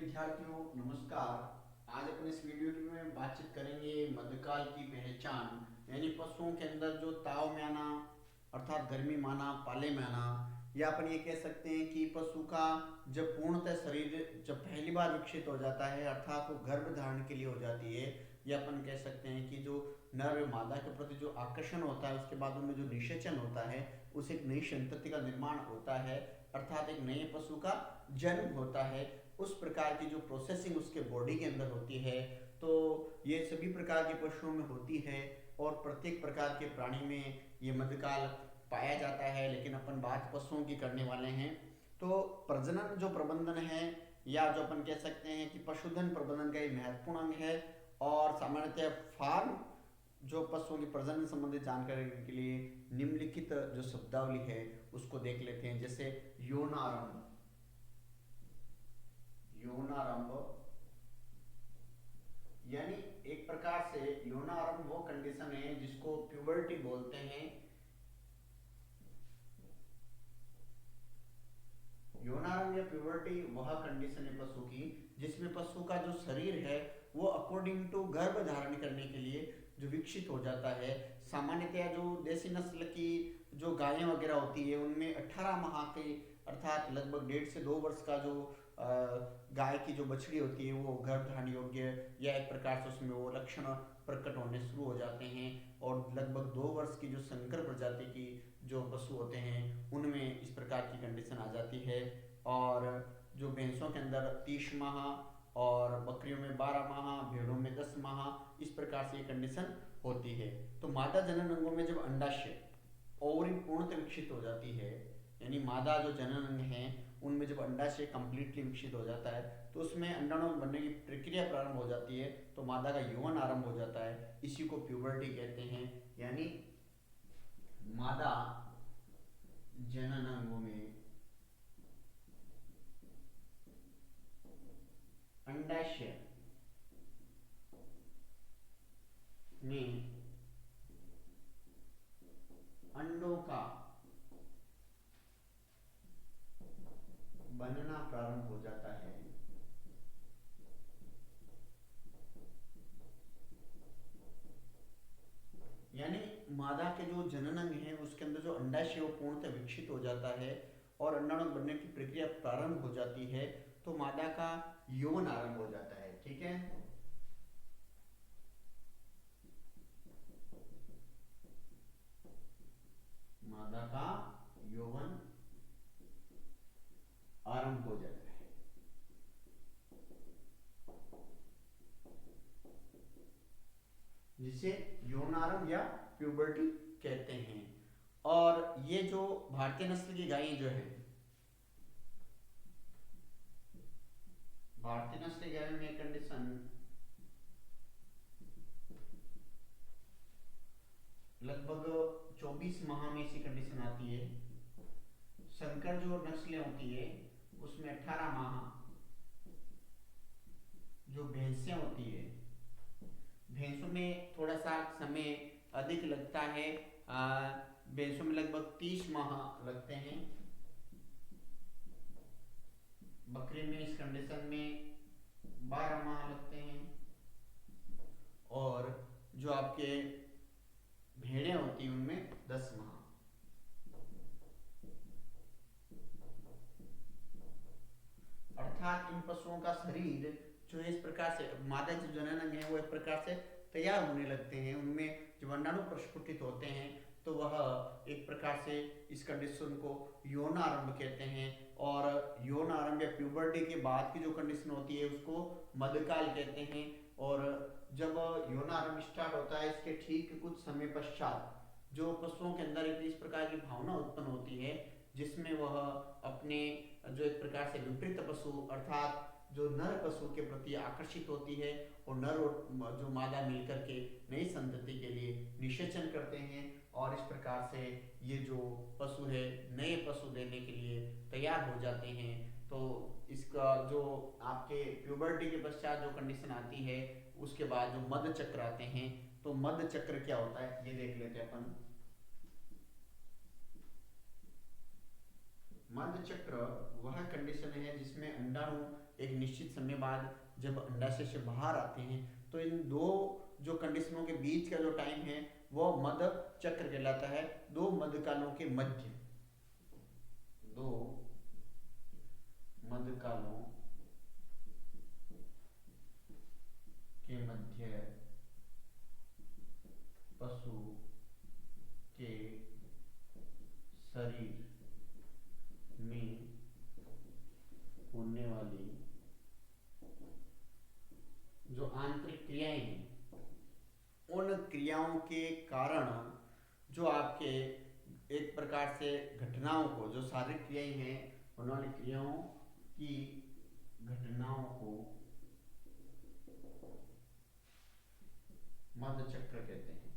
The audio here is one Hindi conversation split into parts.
विद्यार्थियों नमस्कार। आज अपने इस वीडियो में बातचीत करेंगे मध्यकाल की पहचान, यानी पशुओं के अंदर जो ताव में आना अर्थात गर्मी में आना, पाले में आना, या अपन ये कह सकते हैं कि पशु का जब पूर्णतः शरीर जब पहली बार विकसित हो जाता है अर्थात वो गर्भ धारण के लिए हो जाती है, या अपन कह सकते हैं कि जो नर मादा के प्रति जो आकर्षण होता है उसके बाद उनमें जो निषेचन होता है, उस एक नई संतति का निर्माण होता है अर्थात एक नए पशु का जन्म होता है। उस प्रकार की जो प्रोसेसिंग उसके बॉडी के अंदर होती है, तो ये सभी प्रकार के पशुओं में होती है और प्रत्येक प्रकार के प्राणी में ये मध्यकाल पाया जाता है। लेकिन अपन बात पशुओं की करने वाले हैं, तो प्रजनन जो प्रबंधन है या जो अपन कह सकते हैं कि पशुधन प्रबंधन का एक महत्वपूर्ण अंग है। और सामान्यतः फार्म जो पशुओं की प्रजनन संबंधित जानकारी के लिए निम्नलिखित जो शब्दावली है उसको देख लेते हैं। जैसे यौनारंभ, यौनारंभ यानी एक प्रकार से यौनारंभ वो कंडीशन है जिसको प्यूबर्टी बोलते हैं। यौनारंभ या प्यूबर्टी वह कंडीशन है पशु की जिसमें पशु का जो शरीर है वो अकॉर्डिंग टू गर्भ धारण करने के लिए जो विकसित हो जाता है। सामान्यतया जो देसी नस्ल की जो गायें वगैरह होती है उनमें 18 माह के अर्थात लगभग 1.5 से 2 वर्ष का जो गाय की जो बछड़ी होती है वो गर्भ धारण योग्य, या एक प्रकार से उसमें वो लक्षण प्रकट होने शुरू हो जाते हैं। और लगभग 2 वर्ष की जो संकर प्रजाति की जो पशु होते हैं उनमें इस प्रकार की कंडीशन आ जाती है। और जो भैंसों के अंदर 30 माह और बकरियों में 12 माह, भेड़ों में 10 माह, इस प्रकार से ये कंडीशन होती है। तो मादा जनन अंगों में जब अंडाशय ओवरी पूर्णतः विकसित हो जाती है, यानी मादा जो जनन अंग है उनमें जब अंडाशय कंप्लीटली विकसित हो जाता है तो उसमें अंडाणु बनने की प्रक्रिया प्रारंभ हो जाती है, तो मादा का यौवन आरंभ हो जाता है। इसी को प्यूबर्टी कहते हैं। यानी मादा जनन अंगों में अंडाशय में अंडों का बनना प्रारंभ हो जाता है। यानी मादा के जो जनन अंग है उसके अंदर जो अंडाशय वो पूर्णतः विकसित हो जाता है और अंडाणु बनने की प्रक्रिया प्रारंभ हो जाती है, तो मादा का यौवन आरंभ हो जाता है। ठीक है, मादा का यौवन आरंभ हो जाता है। जिसे यौनारंभ या प्यूबर्टी कहते हैं। और ये जो भारतीय नस्ल की गायें जो है, भारतीय नस्ल की गायों में कंडीशन लगभग 24 माह में ऐसी कंडीशन आती है। संकर जो नस्लें होती है उसमें 18 माह, जो भैंसें होती है भैंसों में थोड़ा सा समय अधिक लगता है। भैंसों में लगभग 30 माह लगते हैं। बकरी में इस कंडीशन में 12 माह लगते हैं। और जो आपके भेड़ें होती हैं उनमें 10 माह। अर्थात इन पशुओं का शरीर जो है इस प्रकार से मादा जो जनन अंग है वो एक प्रकार से तैयार होने लगते हैं। उनमें जब अंडाणु प्रस्फुटित होते हैं तो वह एक प्रकार से इस कंडीशन को यौन आरंभ कहते हैं। और यौन आरंभ या प्यूबर्टी के बाद की जो कंडीशन होती है उसको मध्यकाल कहते हैं। और जब यौन आरंभ स्टार्ट होता है इसके ठीक कुछ समय पश्चात जो पशुओं के अंदर एक इस प्रकार की भावना उत्पन्न होती है जिसमें वह अपने जो एक प्रकार से विपरीत पशु अर्थात जो नर पशु के प्रति आकर्षित होती है, और नर और जो मादा मिलकर के नई संतति के लिए निषेचन करते हैं। और इस प्रकार से ये जो पशु है नए पशु देने के लिए तैयार हो जाते हैं। तो इसका जो आपके प्यूबर्टी के पश्चात जो कंडीशन आती है उसके बाद जो मध्य चक्र आते हैं, तो मध्य चक्र क्या होता है ये देख लेते हैं अपन। मध्य चक्र वह कंडीशन है जिसमें अंडाणु एक निश्चित समय बाद जब अंडाशय से बाहर आते हैं, तो इन दो जो कंडीशनों के बीच का जो टाइम है वो मध्य चक्र कहलाता है। दो मध्यकालों के मध्य, दो मध्यकालों के मध्य पशु के शरीर में होने वाली जो आंतरिक क्रियाएं हैं, उन क्रियाओं के कारण जो आपके एक प्रकार से घटनाओं को, जो शारीरिक क्रियाएं हैं उन्होंने क्रियाओं की घटनाओं को मध्य चक्र कहते हैं।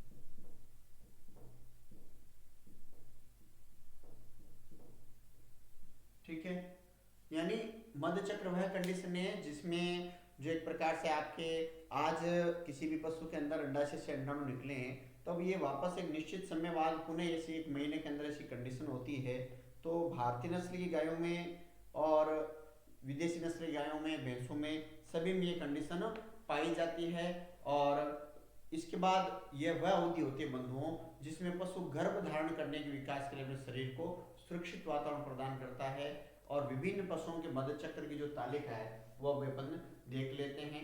ठीक है, यानी मध्य चक्र वह कंडीशन है जिसमें जो एक प्रकार से आपके आज किसी भी पशु के अंदर अंडाशय से अंडाणु निकले हैं, तब ये वापस एक निश्चित समय बाद पुनः ऐसी एक महीने के अंदर ऐसी कंडीशन होती है। तो भारतीय नस्ल की गायों में और विदेशी नस्ल की गायों में, भैंसों में, सभी में ये कंडीशन पाई जाती है। और इसके बाद यह वह अवधि होती है बंधुओं जिसमें पशु गर्भ धारण करने के विकास के लिए अपने शरीर को सुरक्षित वातावरण प्रदान करता है। और विभिन्न पशुओं के मध्य चक्र की जो तालिका है वो अब अपन देख लेते हैं।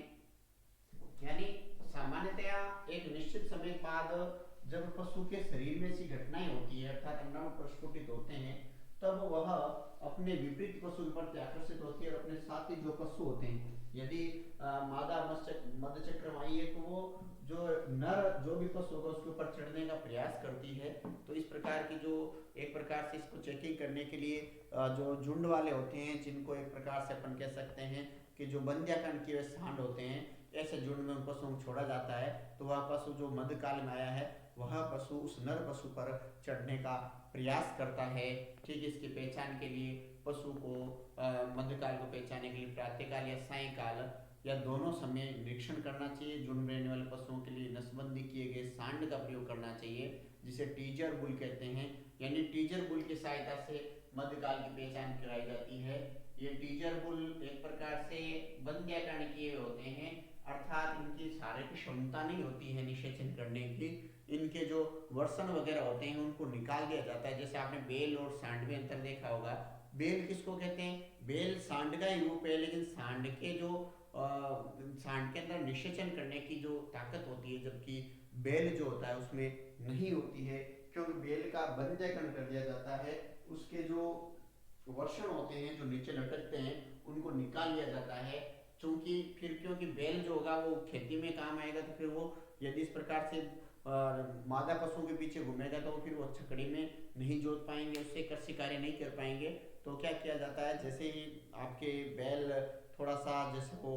यानी सामान्यतया एक निश्चित समय बाद जब पशु के शरीर में ऐसी घटनाएं होती है, अर्थात अंडाणु प्रस्फुटित होते हैं, तब वह अपने विपरीत पशु के प्रति आकर्षित होती है और अपने साथी जो पशु होते हैं, यदि मादा मध्य चक्र में आई है तो वो जो नर जो भी पशु होगा उसके ऊपर चढ़ने का प्रयास करती है। तो इस प्रकार की जो एक प्रकार से इसको चेकिंग करने के लिए जो झुंड वाले होते हैं, जिनको एक प्रकार से अपन कह सकते हैं कि जो बंध्याकरण के सांड होते हैं, ऐसे झुंड में उन पशुओं को छोड़ा जाता है। तो वह पशु जो मध्यकाल में आया है वह पशु उस नर पशु पर चढ़ने का प्रयास करता है। ठीक, इसकी पहचान के लिए पशु को मध्यकाल को पहचानने के लिए प्रातःकाल या सायंकाल या दोनों समय निरीक्षण करना चाहिए। झुंड में रहने वाले पशुओं के लिए नसबंदी किए गए सांड का प्रयोग करना चाहिए, जिसे टीजर बुल कहते हैं। यानी टीजर बुल की सहायता से मध्यकाल की पहचान कराई जाती है। ये टीजर बुल एक प्रकार से बंध्याकरण किए होते हैं, अर्थात इनकी शारीरिक क्षमता नहीं होती है निषेचन करने की। इनके जो वर्षण वगैरह होते हैं उनको निकाल दिया जाता है। जैसे आपने बेल और सांड में अंतर देखा होगा। बेल किसको कहते हैं? बेल सांड का ही रूप है, लेकिन सांड के जो सांड के अंदर निषेचन करने की जो ताकत होती है, जबकि बेल जो होता है उसमें नहीं होती है, क्योंकि बेल का बंध्याकरण कर दिया जाता है। उसके जो वर्षण होते हैं जो नीचे लटकते हैं उनको निकाल लिया जाता है, क्योंकि बेल जो होगा वो खेती में काम आएगा। तो फिर वो यदि इस प्रकार से मादा पशुओं के पीछे घूमेगा तो फिर वो छकड़ी में नहीं जोत पाएंगे, उससे कृषि कार्य नहीं कर पाएंगे। तो क्या किया जाता है, जैसे ही आपके बैल थोड़ा सा, जैसे वो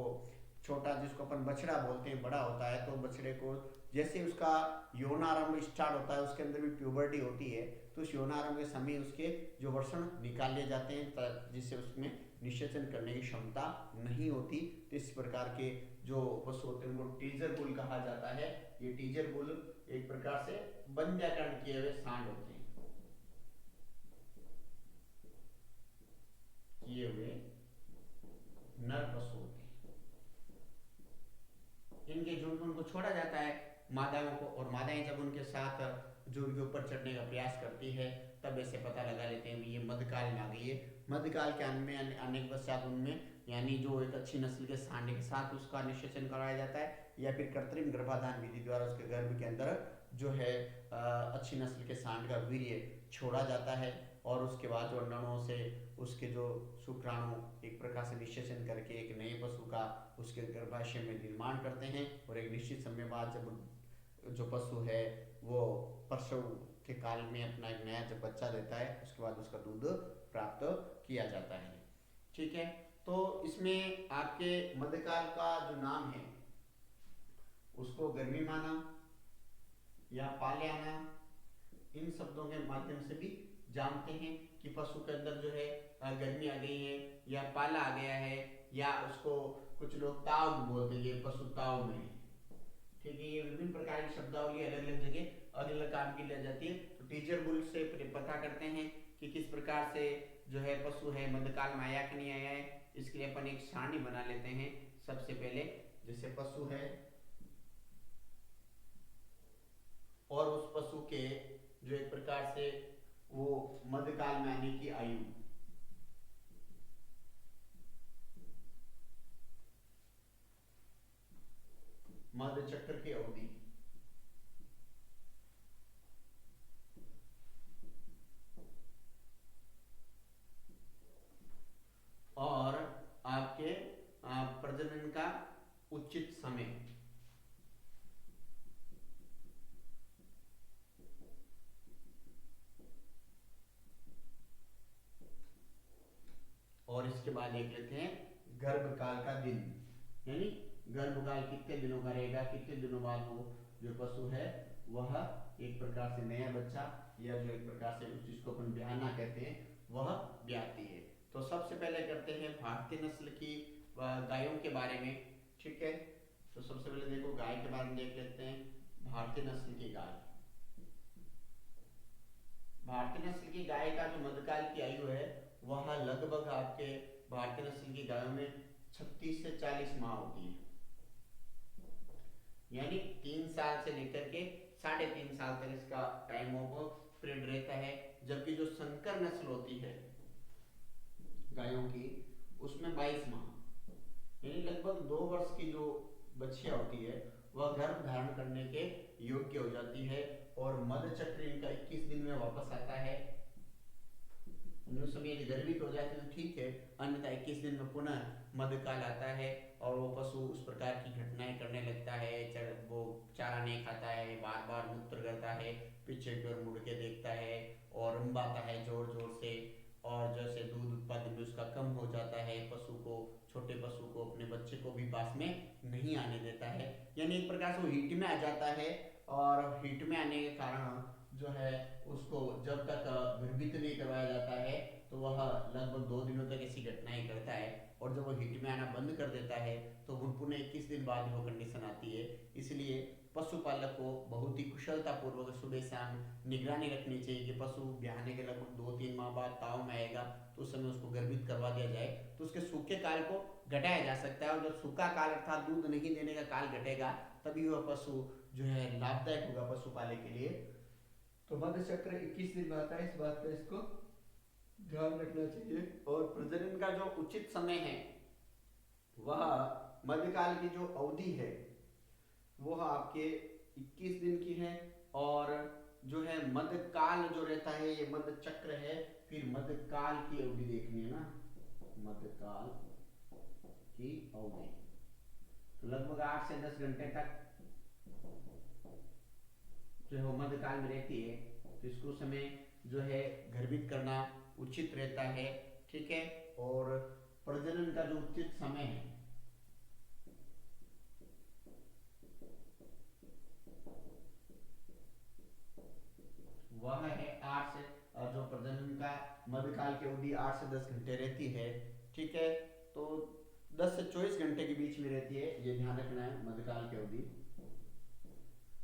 छोटा जिसको अपन बछड़ा बोलते हैं बड़ा होता है, तो बछड़े को जैसे उसका यौनारंभ स्टार्ट होता है, उसके अंदर भी प्यूबर्टी होती है, तो उस यौनारंभ के समय उसके जो वर्षण निकाल लिए जाते हैं, जिससे उसमें निषेचन करने की क्षमता नहीं होती। तो इस प्रकार के जो पशु होते हैं उनको टीजर बुल कहा जाता है। ये टीजर बुल एक प्रकार से बंध्याकरण किए हुए सांड होते हैं, किए हुए नर पशु होते हैं। इनके झुंड उनको छोड़ा जाता है मादाओं को, और मादाएं जब उनके साथ जो उनके ऊपर चढ़ने का प्रयास करती है तब ऐसे पता लगा लेते हैं ये मध्यकाल में आ गई है। मध्यकाल के आने के पश्चात उनमें यानी जो एक अच्छी नस्ल के सांड के साथ उसका निषेचन कराया जाता है, या फिर कृत्रिम गर्भाधान विधि द्वारा उसके गर्भ के अंदर जो है अच्छी नस्ल के सांड का वीर्य छोड़ा जाता है। और उसके बाद जो अंडाणुओं से उसके जो शुक्राणु एक प्रकार से निषेचन करके एक नए पशु का उसके गर्भाशय में निर्माण करते हैं। और एक निश्चित समय बाद जब जो पशु है वो प्रसव के काल में अपना एक नया जब बच्चा देता है, उसके बाद उसका दूध प्राप्त किया जाता है। ठीक है, तो इसमें आपके मध्यकाल का जो नाम है उसको गर्मीमाना या पाल्याना, इन शब्दों के माध्यम से भी जानते हैं कि पशु के अंदर जो है गर्मी आ गई है या पाला आ गया है, या उसको कुछ लोग ताव बोलते हैं, ये पशु ताव में है। ठीक है, ये विभिन्न प्रकार की शब्दावली अलग अलग जगह अलग अलग काम की ली जाती है। तो टीजर बुल से पता करते हैं कि किस प्रकार से जो है पशु है मध्यकाल में आया कि नहीं आया है, इसके लिए अपन एक सारणी बना लेते हैं। सबसे पहले जैसे पशु है और उस पशु के जो एक प्रकार से वो मध्यकाल में आने की आयु, मध्य चक्र की अवधि, और आपके प्रजनन का उचित समय, और इसके बाद देख लेते हैं गर्भकाल का दिन, यानी गर्भकाल कितने दिनों का रहेगा, कितने दिनों बाद वो जो पशु है वह एक प्रकार से नया बच्चा या जो एक प्रकार से जिसको अपन ब्याना कहते हैं वह ब्याती है। तो सबसे पहले करते हैं भारतीय नस्ल की गायों के बारे में। ठीक है, तो सबसे पहले देखो गाय के बारे में देख लेते हैं। भारतीय नस्ल की गाय, भारतीय नस्ल की गाय का जो मध्यकाल की आयु है वह लगभग आपके भारतीय नस्ल की गायों में 36 से 40 माह होती है, यानी 3 साल से लेकर के 3.5 साल तक इसका टाइम ऑफ पीरियड रहता है। जबकि जो संकर नस्ल होती है गायों की उसमें 22 माह, यानी लगभग 2 वर्ष की जो बच्चियां होती है वह गर्भ धारण करने के योग्य हो जाती है और मध्य चक्र इनका 21 दिन में वापस आता है। उस समय यदि गर्भित हो जाती है तो ठीक है, अन्यथा 21 दिन में पुनः मध्यकाल आता है और वो पशु उस प्रकार की घटनाएं करने लगता है। वो चारा नहीं खाता है, बार बार मूत्र करता है, पीछे की ओर मुड़ के देखता है और रंबाता है जोर जोर से, और जैसे दूध उत्पादन भी उसका कम हो जाता है। पशु को, छोटे पशु को, अपने बच्चे को भी पास में नहीं आने देता है, यानी एक प्रकार से वो हीट में आ जाता है। और हीट में आने के कारण जो है उसको जब तक गर्भित नहीं करवाया जाता है तो वह लगभग 2 दिनों तक ऐसी घटनाएं करता है, और जब वो हीट में आना बंद कर देता है तो वो पुनः 21 दिन बाद वो कंडीशन आती है। इसलिए पशुपालक को बहुत ही कुशलता पूर्वक सुबह शाम निगरानी रखनी चाहिए कि पशु ब्याहने के लगभग 2-3 माह बाद ताव में आएगा तो उस समय उसको गर्भित करवा दिया जाए, तो उसके सूखे काल को घटाया जा सकता है। और जब सूखा काल अर्थात दूध नहीं देने का काल घटेगा तभी वह पशु जो है लाभदायक होगा पशुपालक के लिए। तो मध्य चक्र 21 दिन में आता है, इस बात का इसको ध्यान रखना चाहिए। और प्रजनन का जो उचित समय है वह मध्यकाल की जो अवधि है वह आपके 21 दिन की है, और जो है मध्यकाल जो रहता है ये मध्य चक्र है। फिर मध्यकाल की अवधि देखनी है ना, मध्यकाल की अवधि तो लगभग 8 से 10 घंटे तक जो है मध्यकाल में रहती है। तो इसको समय जो है गर्भित करना उचित रहता है। ठीक है, और प्रजनन का जो उचित समय है वह है 8 से, जो प्रजनन का मध्यकाल की अवधि 8 से 10 घंटे रहती है। ठीक है, तो 10 से 24 घंटे के बीच में रहती है, ये ध्यान रखना है मध्यकाल की अवधि।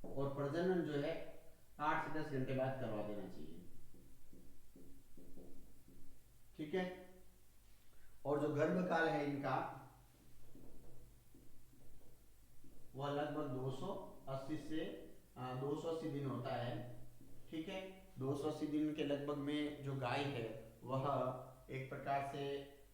और प्रजनन जो है 8 से 10 घंटे बाद करवा देना चाहिए। ठीक है, और जो गर्भकाल है इनका वह लगभग 280 दिन होता है। ठीक है, 280 दिन के लगभग में जो गाय है वह एक प्रकार से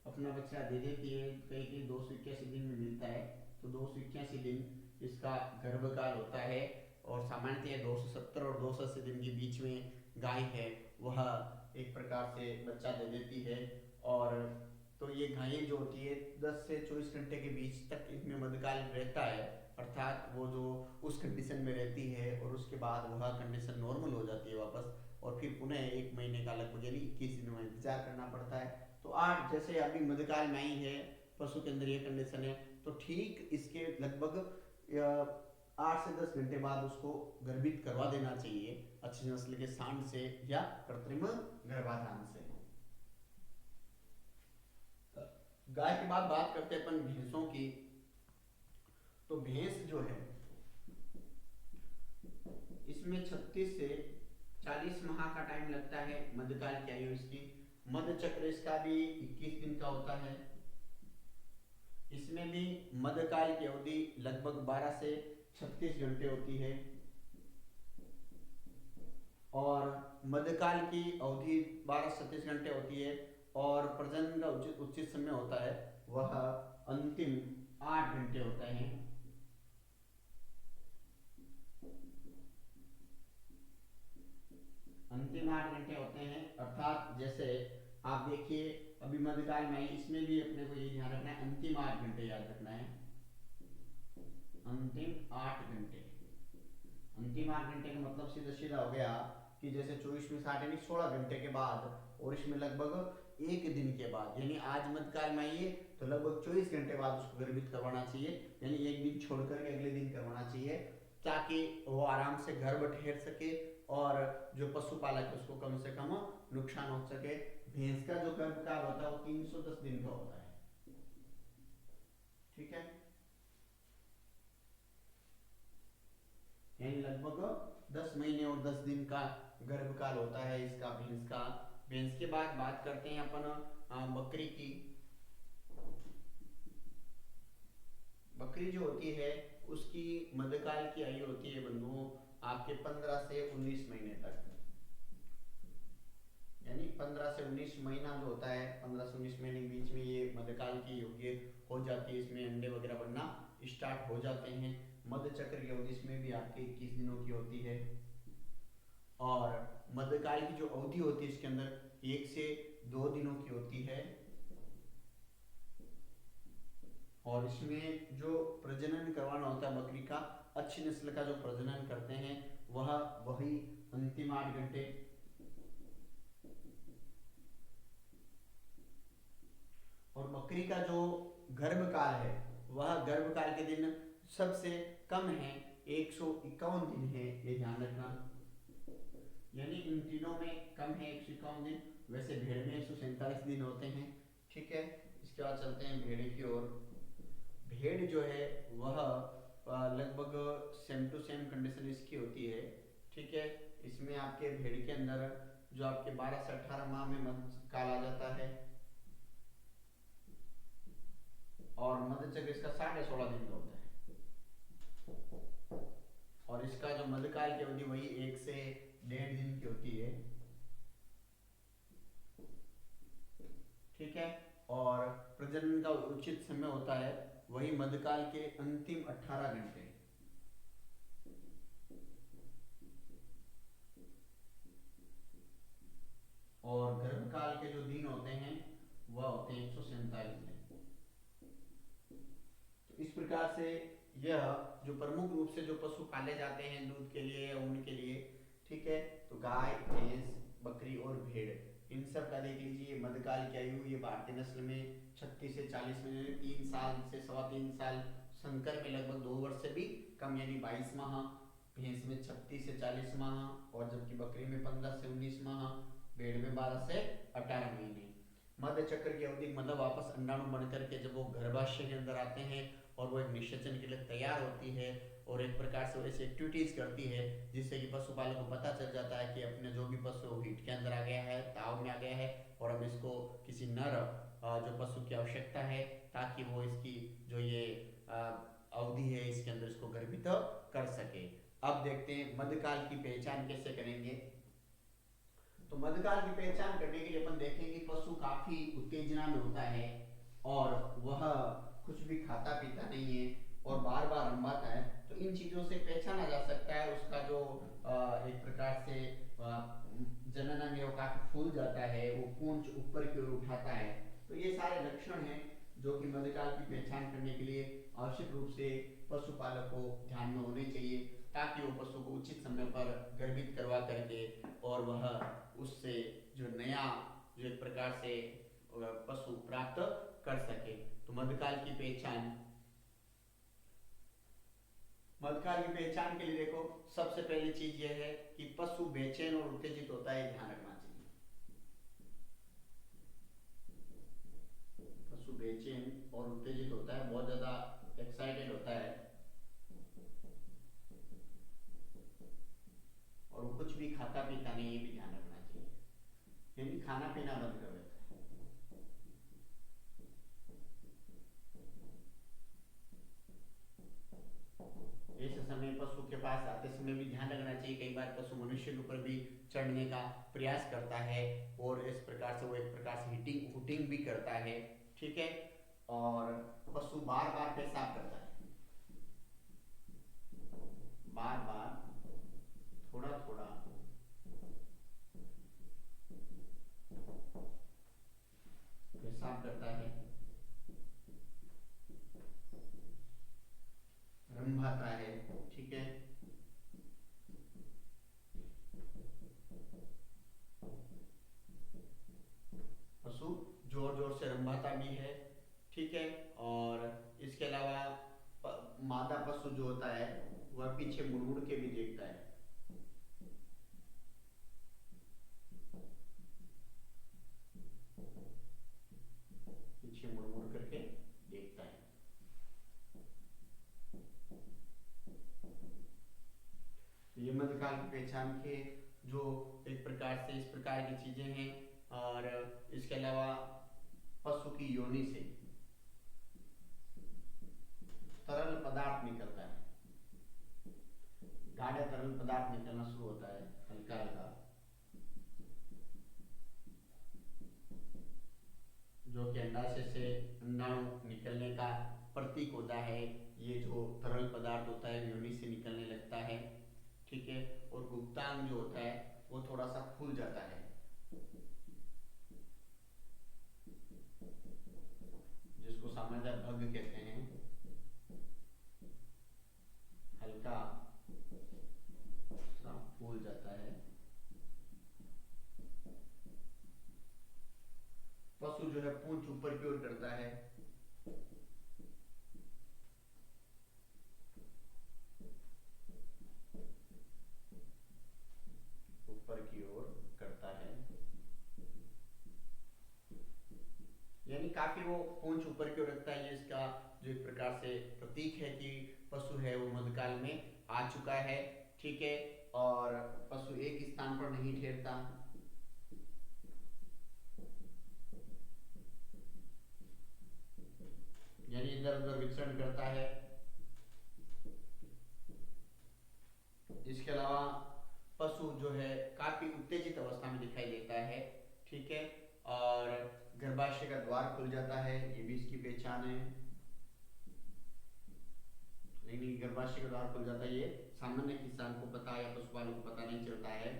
अपना बच्चा दे देती है, कहीं कहीं 281 दिन में मिलता है। तो 281 दिन इसका गर्भकाल होता है, और सामान्यतः 270 और 280 दिन के बीच में गाय है वह एक प्रकार से बच्चा दे देती है। और तो ये गायें जो होती है 10 से 24 घंटे के बीच तक इनमें मध्यकाल रहता है, अर्थात वो जो उस कंडीशन में रहती है और उसके बाद वह कंडीशन नॉर्मल हो जाती है वापस, और फिर पुनः 1 महीने का लगभग यानी 21 दिनों में इंतजार करना पड़ता है। तो 8 जैसे अभी मध्यकाल में आई है पशु के अंदर ये कंडीशन है, तो ठीक इसके लगभग 8 से 10 घंटे बाद उसको गर्भित करवा देना चाहिए अच्छी नस्ल के सांड से या कृत्रिम गर्भाधान से। गाय के बाद बात करते हैं अपन भैंसों की। तो भैंस जो है इसमें 36 से 40 माह का टाइम लगता है मध्यकाल की आयु इसकी। मध्य चक्र इसका भी 21 दिन का होता है। इसमें भी मध्यकाल की अवधि लगभग 12 से 36 घंटे होती है और मध्यकाल की अवधि 12 से 36 घंटे होती है और प्रजनन का उचित उचित समय होता है वह अंतिम 8 घंटे होता है। अंतिम 8 घंटे होते हैं अर्थात जैसे आप देखिए अभी मध्यकाल में इसमें भी अपने को ये ध्यान रखना है अंतिम 8 घंटे याद रखना है। अंतिम 8 घंटे, अंतिम 8 घंटे का मतलब सीधा सीधा हो गया कि जैसे 24 में 60 यानी 16 घंटे के बाद और इसमें लगभग एक दिन के बाद, यानी आज मध्यकाल में आइए तो लगभग 24 घंटे बाद उसको गर्भित करवाना चाहिए, यानी एक दिन छोड़कर के अगले दिन करवाना चाहिए ताकि वो आराम से गर्भ ठहर सके और जो पशुपालक है उसको कम से कम नुकसान हो सके। भैंस का जो गर्भकाल होता है वो 310 दिन का होता है। ठीक है, यानी लगभग 10 महीने और 10 दिन का गर्भकाल होता है इसका भैंस का। भैंस के बाद बात करते हैं अपन बकरी की। बकरी जो होती है उसकी मध्यकाल की आयु होती है बंधुओं आपके 15 से 19 महीने तक, यानी 15 से 19 महीना जो होता है 15 से 19 महीने के बीच में ये मध्यकाल की योग्य हो जाती है, इसमें अंडे वगैरह बनना स्टार्ट हो जाते हैं। मध्य चक्र की अवधि इसमें भी आपके 21 दिनों की होती है और मध्यकाल की जो अवधि होती है इसके अंदर 1 से 2 दिनों की होती है और इसमें जो प्रजनन करवाना होता है बकरी का, अच्छी नस्ल का जो प्रजनन करते हैं वह वही अंतिम 8 घंटे। और बकरी का जो गर्भकाल है वह गर्भकाल के दिन सबसे कम है 151 दिन है, ये ध्यान रखना, यानी इन तीनों में कम है 151 दिन। वैसे भेड़ में 147 दिन होते हैं। ठीक है, इसके बाद चलते हैं भेड़ की ओर। भेड़ जो है वह लगभग सेम टू सेम कंडीशन इसकी होती है। ठीक है, इसमें आपके भेड़ के अंदर जो आपके 12 से 18 माह में मध्यकाल आ जाता है और मध्य चक्र इसका 16.5 दिन का होता है और इसका जो मध्यकाल की अवधि वही 1 से 1.5 दिन की होती है। ठीक है, और प्रजनन का उचित समय होता है वही मध्यकाल के अंतिम 18 घंटे। और गर्भकाल के जो दिन होते हैं वह होते हैं 147 दिन। तो इस प्रकार से यह जो प्रमुख रूप से जो पशु पाले जाते हैं दूध के लिए या ऊन के लिए, ठीक है, तो गाय, भैंस, बकरी और भेड़, इन सब का देख लीजिए मध्यकाल की आयु ये भारतीय नस्ल में 36 से 40 में 3 साल से 3.25 साल, संकर में लगभग 2 वर्ष से भी कम यानी 22 माह, भैंस में 36 से 40 माह और जबकि बकरी में 15 से 19 माह, भेड़ में 12 से 18 महीने। मध्य चक्र की अवधि मतलब वापस अंडाणु बनकर के जब वो गर्भाशय के अंदर आते हैं और वो एक निषेचन के लिए तैयार होती है और एक प्रकार से वैसे एक्टिविटीज करती है जिससे कि पशुपालक को पता चल जाता है कि अपने जो भी पशु हीट के अंदर आ गया है, ताव में आ गया है और अब इसको किसी नर जो पशु की आवश्यकता है ताकि वो इसकी जो ये अवधि है इसके अंदर इसको गर्भित कर सके। अब देखते हैं मध्यकाल की पहचान कैसे करेंगे। तो मध्यकाल की पहचान करने के लिए अपन देखेंगे पशु काफी उत्तेजना में होता है और वह कुछ भी खाता पीता नहीं है और बार बार रंभाता है, तो इन चीजों से पहचाना जा सकता है उसका जो एक प्रकार से जनन है वो काफी फूल जाता है, वो पूंछ ऊपर की ओर उठाता है। तो ये सारे लक्षण हैं जो कि मध्यकाल की पहचान करने के लिए आवश्यक रूप से पशुपालक को ध्यान में होने चाहिए ताकि वो पशु को उचित समय पर गर्भित करवा करके और वह उससे जो नया जो एक प्रकार से पशु प्राप्त कर सके। तो मध्यकाल की पहचान, मध्यकाल की पहचान के लिए देखो सबसे पहली चीज यह है कि पशु बेचैन और उत्तेजित होता है, ध्यान रखना चाहिए। पशु बेचैन और उत्तेजित होता है, बहुत ज्यादा एक्साइटेड होता है और वो कुछ भी खाता पीता नहीं, ये भी ध्यान रखना चाहिए, यानी खाना पीना बंद कर देता है। पास आते समय भी ध्यान रखना चाहिए, कई बार पशु मनुष्य के ऊपर भी चढ़ने का प्रयास करता है और इस प्रकार से वो एक प्रकार से हिटिंग हुटिंग भी करता है, ठीक है। और पशु बार बार पेशाब करता है, बार बार थोड़ा थोड़ा पेशाब करता है, रंभाता है, ठीक है। पशु जोर जोर से रंभाता भी है, ठीक है। और इसके अलावा मादा पशु जो होता है वह पीछे मुड़ मुड़ के भी देखता है, पीछे मुड़ मुड़ करके देखता है। ये मध्यकाल की पहचान के जो एक प्रकार से इस प्रकार की चीजें हैं। और इसके अलावा पशु की योनि से तरल पदार्थ निकलता है, गाढ़ा तरल पदार्थ निकलना शुरू होता है, हल्का हल्का, जो कि अंडाशय से अंडाणु निकलने का प्रतीक होता है। ये जो तरल पदार्थ होता है योनि से निकलने लगता है, ठीक है। और गुप्तांग जो होता है वो थोड़ा सा फूल जाता है, जिसको सामान्यतः भग कहते हैं, हल्का सा फूल जाता है। पशु जो है पूंछ ऊपर की ओर करता है, ऊपर की ओर करता है, यानी काफी वो पूंछ ऊपर की ओर रखता है। ये इसका जो एक प्रकार से प्रतीक है कि पशु है वो मध्यकाल में आ चुका है, ठीक है। और पशु एक स्थान पर नहीं ठहरता, यानी इधर उधर विचरण करता है। इसके अलावा पशु जो है काफी उत्तेजित अवस्था में दिखाई देता है, ठीक है। और गर्भाशय का द्वार खुल जाता है, ये भी इसकी पहचान है। लेकिन गर्भाशय का द्वार खुल जाता है ये सामान्य किसान को पता या पशुपालन को पता नहीं चलता है।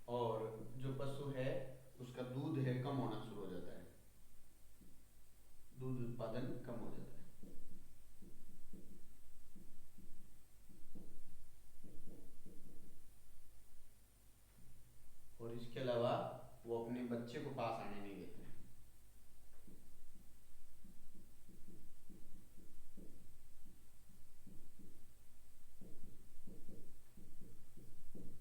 और जो पशु है उसका दूध है कम होना शुरू हो जाता है, दूध उत्पादन कम हो जाता है। और इसके अलावा वो अपने बच्चे को पास आने नहीं देते।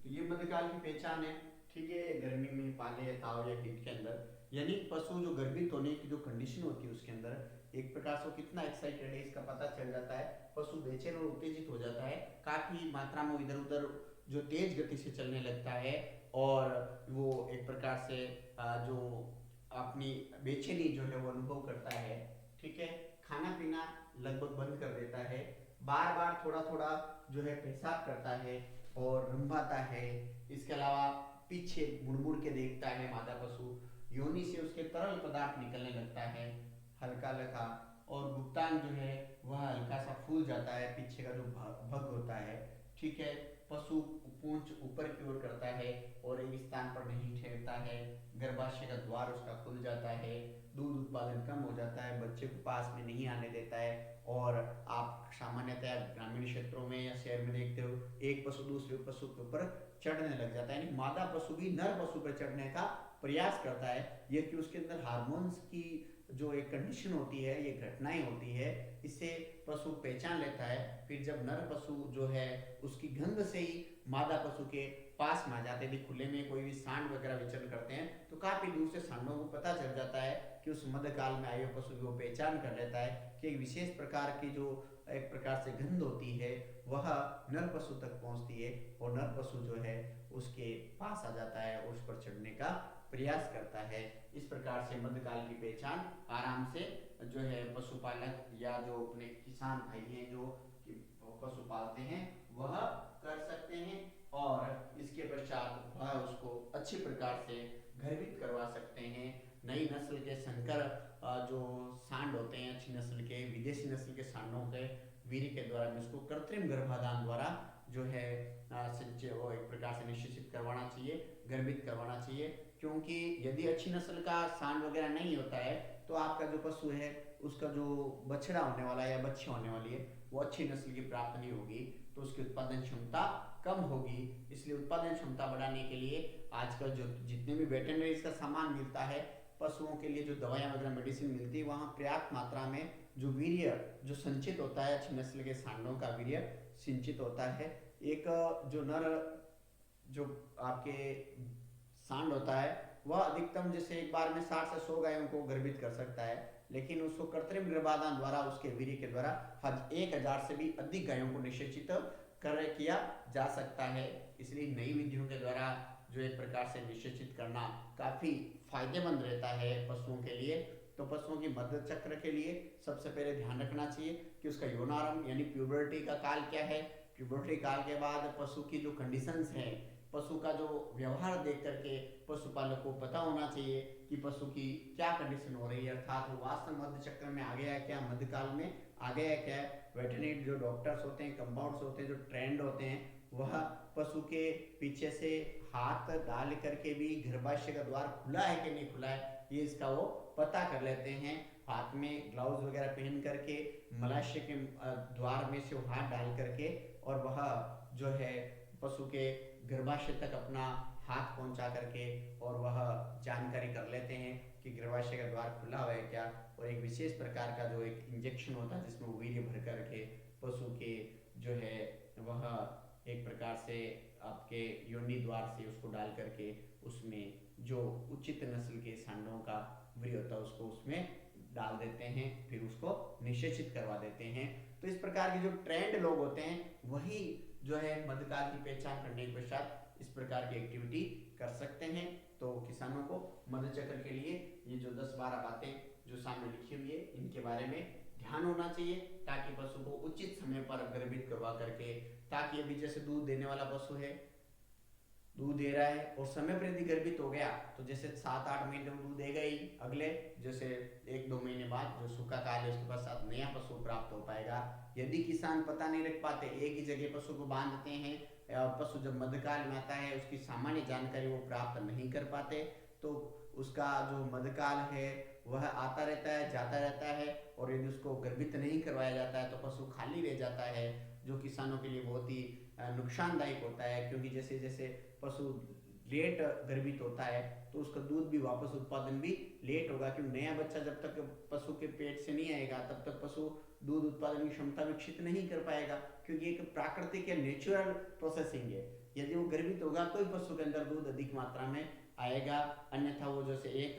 तो ये मध्यकाल की पहचान है, ठीक है। गर्मी में पाले या ताव या हीट के अंदर, यानी पशु जो गर्भित होने की जो कंडीशन होती है उसके अंदर एक प्रकार से कितना एक्साइटेड है इसका पता चल जाता है। पशु बेचैन और उत्तेजित हो जाता है, काफी मात्रा में इधर उधर जो तेज गति से चलने लगता है। और वो एक प्रकार से जो अपनी बेचैनी जो है वो अनुभव करता है, ठीक है। खाना पीना लगभग बंद कर देता है, बार बार थोड़ा थोड़ा जो है पेशाब करता है और रंभाता है। इसके अलावा पीछे मुड़ मुड़ के देखता है मादा पशु, योनि से उसके तरल पदार्थ निकलने लगता है हल्का हल्का। और गुप्तांग जो है वह हल्का सा फूल जाता है, पीछे का जो भग होता है, ठीक है। पशु पूंछ ऊपर की ओर करता है और एक स्थान पर नहीं ठहरता है, गर्भाशय का द्वार उसका खुल जाता है, दूध उत्पादन कम हो जाता है, बच्चे को पास में नहीं आने देता है। और आप सामान्यतः ग्रामीण क्षेत्रों में या शहर में देखते हो एक पशु दूसरे पशु के ऊपर चढ़ने लग जाता है, यानी मादा पशु भी नर पशु पर चढ़ने का प्रयास करता है। यह कि उसके अंदर हार्मोन्स की जो एक कंडीशन होती है, ये घटनाएं होती है, इससे पशु पहचान लेता है। फिर जब नर पशु जो है उसकी गंध से ही मादा पशु के पास में आ जाते हैं, खुले में कोई भी सांड वगैरह विचरण करते हैं तो काफी दूर से सांडों को पता चल जाता है कि उस मध्यकाल में आए हुए पशु की वो पहचान कर लेता है कि एक विशेष प्रकार की जो एक प्रकार से गंध होती है वह नर पशु तक पहुंचती है और नर पशु जो है उसके पास आ जाता है, उस पर चढ़ने का प्रयास करता है। इस प्रकार से मध्यकाल की पहचान आराम से जो है पशुपालक या जो अपने किसान भाई हैं जो पशु पालते हैं वह कर सकते हैं, और इसके पश्चात वह उसको अच्छी प्रकार से गर्भित करवा सकते हैं। नई नस्ल के संकर जो सांड होते हैं, अच्छी नस्ल के विदेशी नस्ल के सांडों के वीर्य के द्वारा भी उसको कृत्रिम गर्भाधान द्वारा जो है संचय वो एक प्रकार से निश्चित करवाना चाहिए, गर्भित करवाना चाहिए। क्योंकि यदि अच्छी नस्ल का सांड वगैरह नहीं होता है तो आपका जो पशु है उसका जो बछड़ा होने वाला है या बच्ची होने वाली है वो अच्छी नस्ल की प्राप्त नहीं होगी, तो उसकी उत्पादन क्षमता कम होगी। इसलिए उत्पादन क्षमता बढ़ाने के लिए आजकल जो जितने भी वेटरनरीज का सामान मिलता है, पशुओं के लिए जो दवाइयाँ वगैरह मेडिसिन मिलती है, वहाँ पर्याप्त मात्रा में जो वीर्य जो संचित होता है, अच्छी नस्ल के सांडों का वीर्य सिंचित होता है। एक जो नर जो आपके सांड होता है वह अधिकतम जैसे एक बार में 60 से 100 गायों को गर्भित कर सकता है, लेकिन उसको कृत्रिम गर्भाधान द्वारा उसके वीर्य के द्वारा 1000 से भी अधिक गायों को निषेचित कर किया जा सकता है। इसलिए नई विधियों के द्वारा जो एक प्रकार से निषेचित करना काफ़ी फायदेमंद रहता है पशुओं के लिए। तो पशुओं की मध्य चक्र के लिए सबसे पहले ध्यान रखना चाहिए कि उसका यौनारंभ यानी प्यूबर्टी का काल क्या है। प्यूबर्टी काल के बाद पशु की जो कंडीशंस हैं, पशु का जो व्यवहार देख करके पशुपालक को पता होना चाहिए कि पशु की क्या कंडीशन हो रही है, अर्थात वो वास्तव मध्य चक्र में आ गया है क्या, मध्यकाल में आ गया है क्या। वेटरनरी जो डॉक्टर्स होते हैं, कंपाउंड्स होते हैं, जो ट्रेंड होते हैं, वह पशु के पीछे से हाथ डाल करके भी गर्भाशय का द्वार खुला है कि नहीं खुला है, ये इसका वो पता कर लेते हैं। हाथ में ग्लव्स वगैरह पहन करके मलाशय के द्वार में से वो हाथ डाल करके और वह जो है पशु के गर्भाशय तक अपना हाथ पहुंचा करके और वह जानकारी कर लेते हैं कि गर्भाशय का द्वार खुला हुआ है क्या। और एक विशेष प्रकार का जो एक इंजेक्शन होता है जिसमें वीर्य भर करके पशु के जो है वह एक प्रकार से आपके योनि द्वार से उसको डाल करके उसमें जो उचित नस्ल के सांडों का वीर्य होता है उसको उसमें डाल देते हैं, फिर उसको निषेचित करवा देते हैं। तो इस प्रकार के जो ट्रेंड लोग होते हैं वही जो है मध्यकाल की पहचान करने के पश्चात इस प्रकार की एक्टिविटी कर सकते हैं। तो किसानों को मध्य चक्र के लिए ये जो 10-12 बातें जो सामने लिखी हुई है इनके बारे में ध्यान होना चाहिए, ताकि पशु को उचित समय पर गर्भित करवा करके, ताकि अभी जैसे दूध देने वाला पशु है, दूध दे रहा है और समय पर यदि गर्भित हो गया तो जैसे 7-8 महीने दूध देगा ही, अगले जैसे 1-2 महीने बाद जो सूखा काल है उसके पश्चात नया पशु प्राप्त हो पाएगा। यदि किसान पता नहीं रख पाते, एक ही जगह पशु को बांधते हैं, पशु जब मध्यकाल में आता है उसकी सामान्य जानकारी वो प्राप्त नहीं कर पाते, तो उसका जो मध्यकाल है वह आता रहता है जाता रहता है, और यदि उसको गर्भित नहीं करवाया जाता है तो पशु खाली रह जाता है, जो किसानों के लिए बहुत ही नुकसानदायक होता है। क्योंकि जैसे जैसे पशु लेट गर्भित होता है तो उसका दूध भी वापस उत्पादन भी लेट होगा, क्योंकि नया बच्चा जब तक पशु के पेट से नहीं आएगा तब तक पशु दूध उत्पादन की क्षमता विकसित नहीं कर पाएगा, क्योंकि एक प्राकृतिक या नेचुरल प्रोसेसिंग है। यदि वो गर्भित होगा तो ही पशु के अंदर दूध अधिक मात्रा में आएगा, अन्यथा वो जैसे एक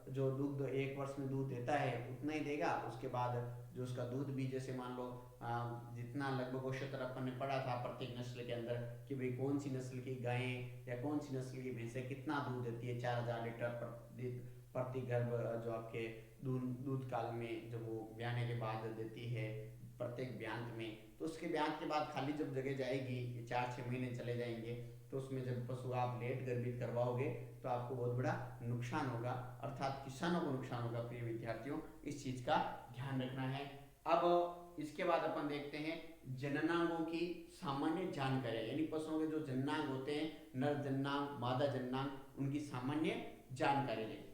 जो दुग्ध 1 वर्ष में दूध देता है उतना ही देगा, उसके बाद जो उसका दूध भी जैसे मान लो जितना लगभग औसतन अपन ने पढ़ा था प्रत्येक नस्ल के अंदर कि भाई कौन सी नस्ल की गायें या कौन सी नस्ल की भैंसें कितना दूध देती है, 4000 लीटर प्रति गर्भ जो आपके दूध काल में जब वो ब्याने के बाद देती है प्रत्येक ब्यांत में, तो उसके ब्यांत के बाद खाली जब जगह जाएगी 4-6 महीने चले जाएंगे, तो उसमें जब पशु आप लेट गर्भित करवाओगे तो आपको बहुत बड़ा नुकसान होगा, अर्थात किसानों को नुकसान होगा। प्रिय विद्यार्थियों, इस चीज का ध्यान रखना है। अब इसके बाद अपन देखते हैं जननांगों की सामान्य जानकारी, यानी पशुओं के जो जननांग होते हैं, नर जननांग, मादा जननांग, उनकी सामान्य जानकारी लेते हैं।